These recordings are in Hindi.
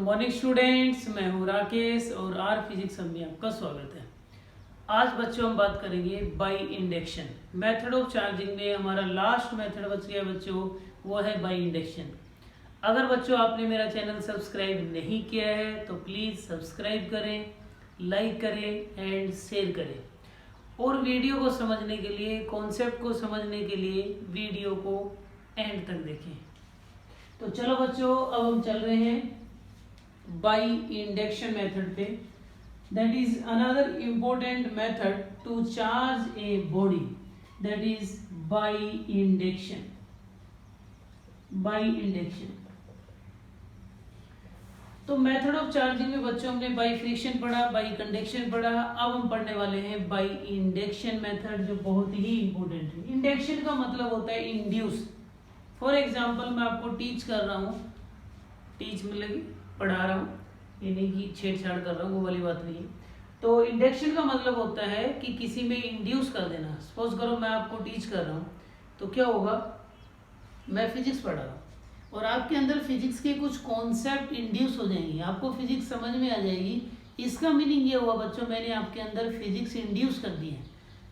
मॉर्निंग स्टूडेंट्स, मैं हूँ राकेश और आर फिजिक्स में आपका स्वागत है। आज बच्चों हम बात करेंगे by induction method of charging में हमारा लास्ट मेथड बच गया बच्चों, वो है बाई इंडक्शन। अगर बच्चों आपने मेरा चैनल सब्सक्राइब नहीं किया है तो प्लीज़ सब्सक्राइब करें, लाइक करें एंड शेयर करें। और वीडियो को समझने के लिए, कॉन्सेप्ट को समझने के लिए वीडियो को एंड तक देखें। तो चलो बच्चों, अब हम चल रहे हैं बाई इंडक्शन मेथड पे। That is another important method to charge a body, that is by induction. By induction तो मेथड ऑफ चार्जिंग में बच्चों हमने बाई फ्रिक्शन पढ़ा, बाई कंडक्शन पढ़ा। अब हम पढ़ने वाले हैं बाई इंडक्शन मेथड, जो बहुत ही इंपॉर्टेंट है। इंडक्शन का मतलब होता है इंड्यूस। फॉर एग्जाम्पल मैं आपको टीच कर रहा हूँ, टीच मतलब पढ़ा रहा हूँ, ये नहीं कि छेड़छाड़ कर रहा हूँ, वो वाली बात नहीं है। तो इंडक्शन का मतलब होता है कि किसी में इंड्यूस कर देना। सपोज करो मैं आपको टीच कर रहा हूँ, तो क्या होगा, मैं फिजिक्स पढ़ा रहा हूँ और आपके अंदर फिजिक्स के कुछ कॉन्सेप्ट इंड्यूस हो जाएंगे, आपको फिजिक्स समझ में आ जाएगी। इसका मीनिंग ये हुआ बच्चों, मैंने आपके अंदर फिजिक्स इंड्यूस कर दी है।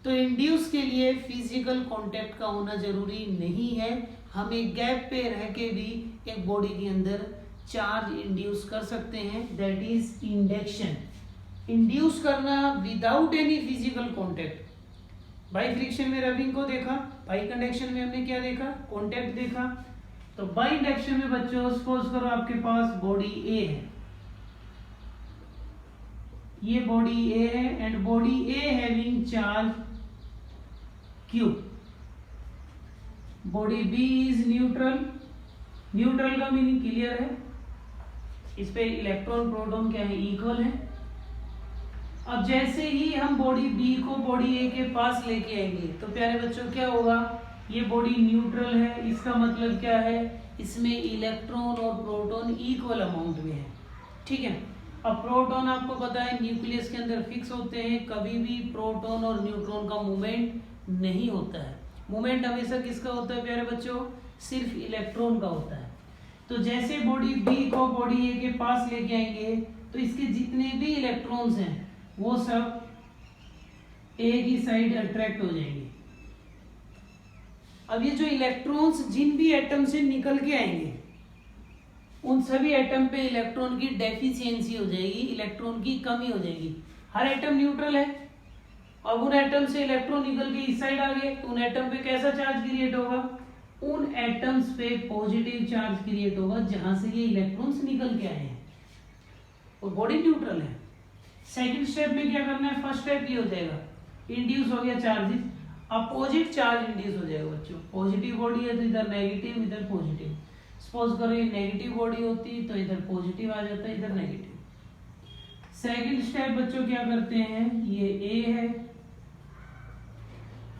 तो इंड्यूस के लिए फिजिकल कॉन्टेक्ट का होना जरूरी नहीं है। हम एक गैप पे रह के भी एक बॉडी के अंदर चार्ज इंड्यूस कर सकते हैं, दैट इज इंडक्शन। इंड्यूस करना without any physical contact. By friction में रबिंग को देखा, बाई कंडक्शन में हमने क्या देखा, कॉन्टेक्ट देखा। तो बाई इंडक्शन में बच्चों सपोज करो आपके पास बॉडी ए है, ये बॉडी ए है and body A having charge Q। Body B is neutral. Neutral का मीनिंग क्लियर है, इस पे इलेक्ट्रॉन प्रोटॉन क्या है, इक्वल है। अब जैसे ही हम बॉडी बी को बॉडी ए के पास लेके आएंगे तो प्यारे बच्चों क्या होगा, ये बॉडी न्यूट्रल है, इसका मतलब क्या है, इसमें इलेक्ट्रॉन और प्रोटॉन इक्वल अमाउंट में है। ठीक है। अब प्रोटॉन आपको पता है न्यूक्लियस के अंदर फिक्स होते हैं, कभी भी प्रोटॉन और न्यूट्रॉन का मूवमेंट नहीं होता है। मूवमेंट हमेशा किसका होता है प्यारे बच्चों, सिर्फ इलेक्ट्रॉन का होता है। तो जैसे बॉडी बी को बॉडी ए के पास लेके आएंगे तो इसके जितने भी इलेक्ट्रॉन्स हैं वो सब ए की साइड अट्रैक्ट हो जाएंगे। अब ये जो इलेक्ट्रॉन्स जिन भी एटम से निकल के आएंगे उन सभी एटम पे इलेक्ट्रॉन की डेफिशिएंसी हो जाएगी, इलेक्ट्रॉन की कमी हो जाएगी। हर एटम न्यूट्रल है, अब उन एटम से इलेक्ट्रॉन निकल के इस साइड आ गए तो उन एटम पे कैसा चार्ज क्रिएट होगा, उन एटम्स पे पॉजिटिव चार्ज क्रिएट होगा जहां से ये इलेक्ट्रॉन्स निकल के आए हैं और बॉडी न्यूट्रल है। सेकंड स्टेप में क्या करना है, फर्स्ट स्टेप ये हो जाएगा, इंड्यूस हो गया चार्जेस, अपोजिट चार्ज इंड्यूस हो जाएगा बच्चों। पॉजिटिव बॉडी है तो इधर नेगेटिव इधर पॉजिटिव। सपोज करो ये नेगेटिव बॉडी होती तो इधर पॉजिटिव आ जाता है, इधर नेगेटिव। सेकंड स्टेप बच्चों क्या करते हैं, ये ए है,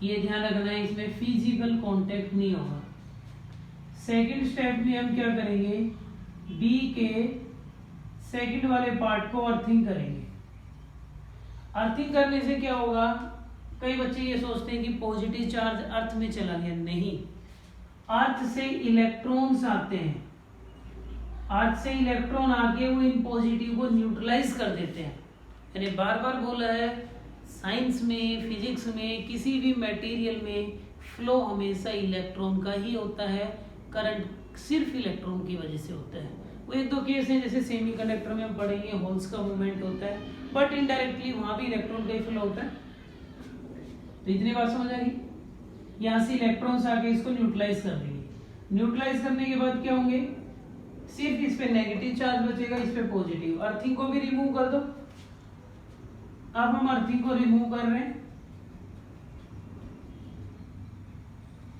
ये ध्यान रखना है इसमें फिजिकल कांटेक्ट नहीं होगा। सेकंड स्टेप में हम क्या करेंगे, बी के सेकंड वाले पार्ट को अर्थिंग करेंगे। अर्थिंग करने से क्या होगा, कई बच्चे ये सोचते हैं कि पॉजिटिव चार्ज अर्थ में चला गया, नहीं, अर्थ से इलेक्ट्रॉन्स आते हैं, अर्थ से इलेक्ट्रॉन आके वो इन पॉजिटिव को न्यूट्रलाइज कर देते हैं। मैंने बार बार बोला है, साइंस में, फिजिक्स में, किसी भी मटेरियल में फ्लो हमेशा इलेक्ट्रॉन का ही होता है, करंट सिर्फ इलेक्ट्रॉन की वजह से होता है। वो एक दो केस हैं जैसे सेमीकंडक्टर में हम पढ़ेंगे, होल्स का मूवमेंट होता है, बट इनडायरेक्टली वहां भी इलेक्ट्रॉन का ही फ्लो होता है। तो इतनी बात समझ आ गई, यहाँ से इलेक्ट्रॉन्स आके इसको न्यूट्रलाइज कर देंगे। न्यूट्रलाइज करने के बाद क्या होंगे, सिर्फ इस पे नेगेटिव चार्ज बचेगा, इस पे पॉजिटिव। अर्थिंग को भी रिमूव कर दो। अब हम अर्थिंग को रिमूव कर रहे हैं,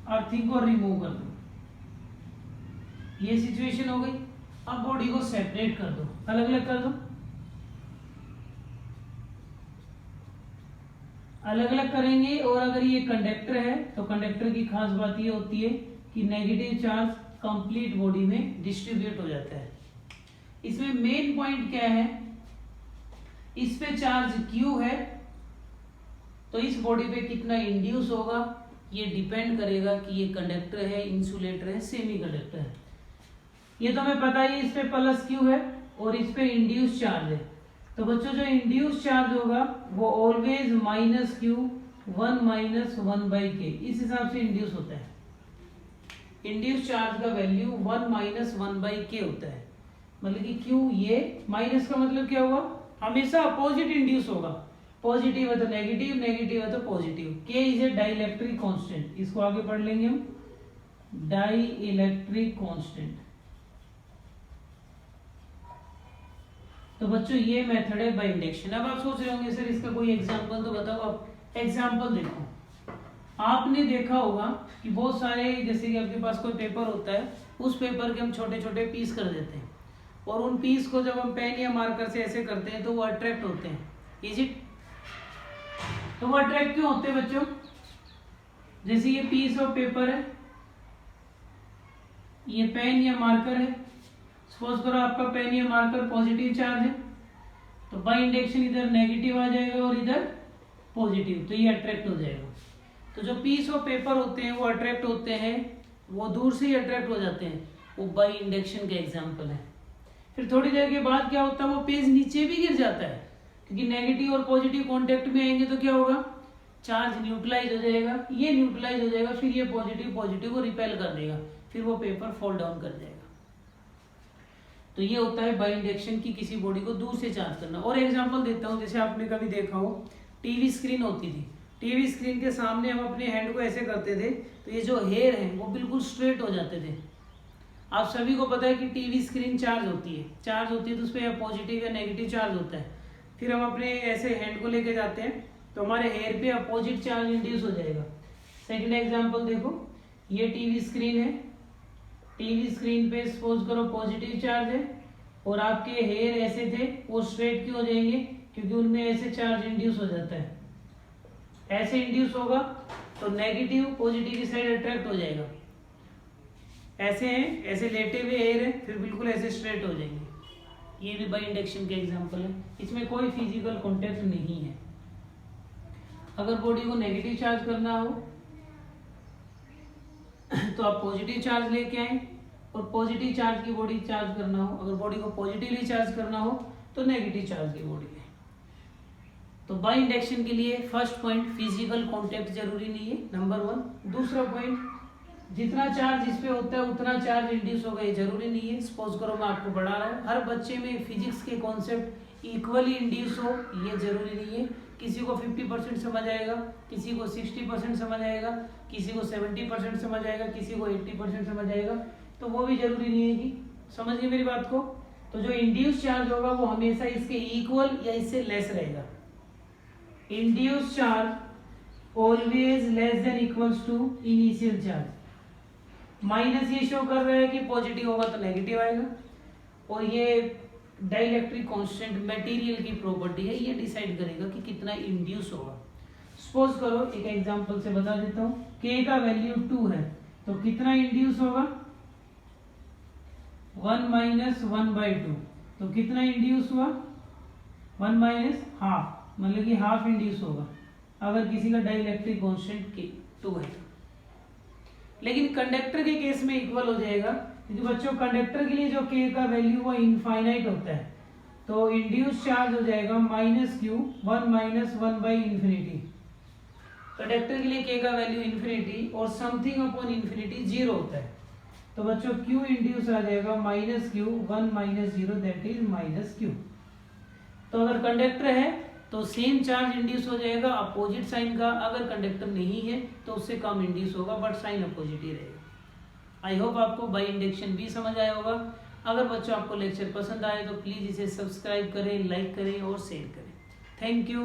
अर्थिंग को रिमूव कर दो, ये सिचुएशन हो गई। अब बॉडी को सेपरेट कर दो, अलग अलग कर दो। अलग अलग करेंगे और अगर ये कंडक्टर है तो कंडक्टर की खास बात ये होती है कि नेगेटिव चार्ज कंप्लीट बॉडी में डिस्ट्रीब्यूट हो जाता है। इसमें मेन पॉइंट क्या है, इस पे चार्ज Q है तो इस बॉडी पे कितना इंड्यूस होगा ये डिपेंड करेगा कि ये कंडक्टर है, इंसुलेटर है, सेमी कंडक्टर है। ये तो हमें पता ही, इस पे प्लस Q है और इस पे इंड्यूस चार्ज है। तो बच्चों जो इंड्यूस चार्ज होगा वो always minus Q 1 minus 1/k, इस हिसाब से इंड्यूस होता है। इंड्यूस चार्ज का वैल्यू 1 माइनस 1/k होता है, मतलब कि क्यू, ये माइनस का मतलब क्या हुआ, हमेशा अपोजिट इंड्यूस होगा, पॉजिटिव है तो नेगेटिव, नेगेटिव है तो positive. k is a dielectric constant, इसको आगे पढ़ लेंगे हम, डाइइलेक्ट्रिक कांस्टेंट। तो बच्चों ये मेथड है बाय इंडक्शन। अब आप सोच रहे होंगे सर इसका कोई एग्जांपल तो बताओ। आप एग्जांपल देखो, आपने देखा होगा कि बहुत सारे, जैसे कि आपके पास कोई पेपर होता है, उस पेपर के हम छोटे छोटे पीस कर देते हैं, और उन पीस को जब हम पेन या मार्कर से ऐसे करते हैं तो वो अट्रैक्ट होते हैं, इज इट? तो वो अट्रैक्ट क्यों होते हैं बच्चों? जैसे ये पीस ऑफ पेपर है, ये पेन या मार्कर है, सपोज करो आपका पेन या मार्कर पॉजिटिव चार्ज है, तो बाय इंडक्शन इधर नेगेटिव आ जाएगा और इधर पॉजिटिव, तो ये अट्रैक्ट हो जाएगा। तो जो पीस ऑफ पेपर होते हैं वो अट्रैक्ट होते हैं, वो दूर से ही अट्रैक्ट हो जाते हैं, वो बाय इंडक्शन का एग्जांपल है। फिर थोड़ी देर के बाद क्या होता है, वो पेज नीचे भी गिर जाता है, क्योंकि नेगेटिव और पॉजिटिव कांटेक्ट में आएंगे तो क्या होगा, चार्ज न्यूट्रलाइज हो जाएगा, ये न्यूट्रलाइज हो जाएगा, फिर ये पॉजिटिव पॉजिटिव को रिपेल कर देगा, फिर वो पेपर फॉल डाउन कर जाएगा। तो ये होता है बाय इंडक्शन की किसी बॉडी को दूर से चार्ज करना। और एग्जांपल देता हूँ, जैसे आपने कभी देखा हो टीवी स्क्रीन होती थी, टीवी स्क्रीन के सामने हम अपने हैंड को ऐसे करते थे तो ये जो हेयर है वो बिल्कुल स्ट्रेट हो जाते थे। आप सभी को पता है कि टीवी स्क्रीन चार्ज होती है तो उस पर या पॉजिटिव या नेगेटिव चार्ज होता है। फिर हम अपने ऐसे हैंड को लेके जाते हैं तो हमारे हेयर पे अपोजिट चार्ज इंड्यूस हो जाएगा। सेकंड एग्जांपल देखो, ये टीवी स्क्रीन है, टीवी स्क्रीन पे सपोज करो पॉजिटिव चार्ज है, और आपके हेयर ऐसे थे वो स्ट्रेट क्यों हो जाएंगे, क्योंकि उनमें ऐसे चार्ज इंड्यूस हो जाता है, ऐसे इंड्यूस होगा तो नेगेटिव पॉजिटिव की साइड अट्रैक्ट हो जाएगा। ऐसे हैं, ऐसे लेटे हुए हेयर है, फिर बिल्कुल ऐसे स्ट्रेट हो जाएंगे। ये भी बाय इंडक्शन के एग्जांपल है, इसमें कोई फिजिकल कॉन्टेक्ट नहीं है। अगर बॉडी को नेगेटिव चार्ज करना हो तो आप पॉजिटिव चार्ज लेके आए, और पॉजिटिव चार्ज की बॉडी चार्ज करना हो, अगर बॉडी को पॉजिटिवली चार्ज करना हो तो नेगेटिव चार्ज की बॉडी है। तो बाय इंडक्शन के लिए फर्स्ट पॉइंट, फिजिकल कांटेक्ट जरूरी नहीं है, नंबर 1। दूसरा पॉइंट, जितना चार्ज इस पे होता है उतना चार्ज इंड्यूस होगा, ये जरूरी नहीं है। सपोज करो मैं आपको पढ़ा रहा हूँ, हर बच्चे में फिजिक्स के कॉन्सेप्ट इक्वली इंड्यूस हो, ये जरूरी नहीं है। किसी को 50% समझ आएगा, किसी को 60% समझ आएगा, किसी को 70% समझ आएगा, किसी को 80% समझ आएगा, तो वो भी जरूरी नहीं है कि समझ गए मेरी बात को। तो जो इंड्यूस चार्ज होगा वो हमेशा इसके इक्वल या इससे लेस रहेगा। Induce charge always less than equals to initial charge. Minus ये शो कर रहा है कि पॉजिटिव होगा तो नेगेटिव आएगा, और ये डाइइलेक्ट्रिक कांस्टेंट मटेरियल की प्रॉपर्टी है, ये डिसाइड करेगा कि कितना इंड्यूस होगा। सपोज करो एक एग्जांपल से बता देता हूँ, k का वैल्यू 2 है तो कितना इंड्यूस होगा, 1 माइनस 1/2, तो कितना इंड्यूस हुआ, 1 माइनस हाफ, मतलब कि हाफ इंड्यूस होगा अगर किसी का डाइइलेक्ट्रिक कांस्टेंट 2 है। लेकिन कंडक्टर के केस में इक्वल हो जाएगा, क्योंकि बच्चों कंडक्टर के लिए जो k का वैल्यू वो इनफाइनाइट होता है, तो इंड्यूस चार्ज हो जाएगा -q 1 माइनस 1/∞। कंडक्टर के लिए k का वैल्यू इन्फिनिटी और समथिंग अपॉन इन्फिनिटी 0 होता है, तो बच्चों q इंड्यूस आ जाएगा -q 1 minus 0 that is -q। तो अगर कंडक्टर है तो सेम चार्ज इंड्यूस हो जाएगा अपोजिट साइन का, अगर कंडक्टर नहीं है तो उससे कम इंड्यूस होगा बट साइन अपोजिट ही रहेगा। आई होप आपको बाय इंडक्शन भी समझ आया होगा। अगर बच्चों आपको लेक्चर पसंद आए तो प्लीज़ इसे सब्सक्राइब करें, लाइक करें और शेयर करें। Thank you.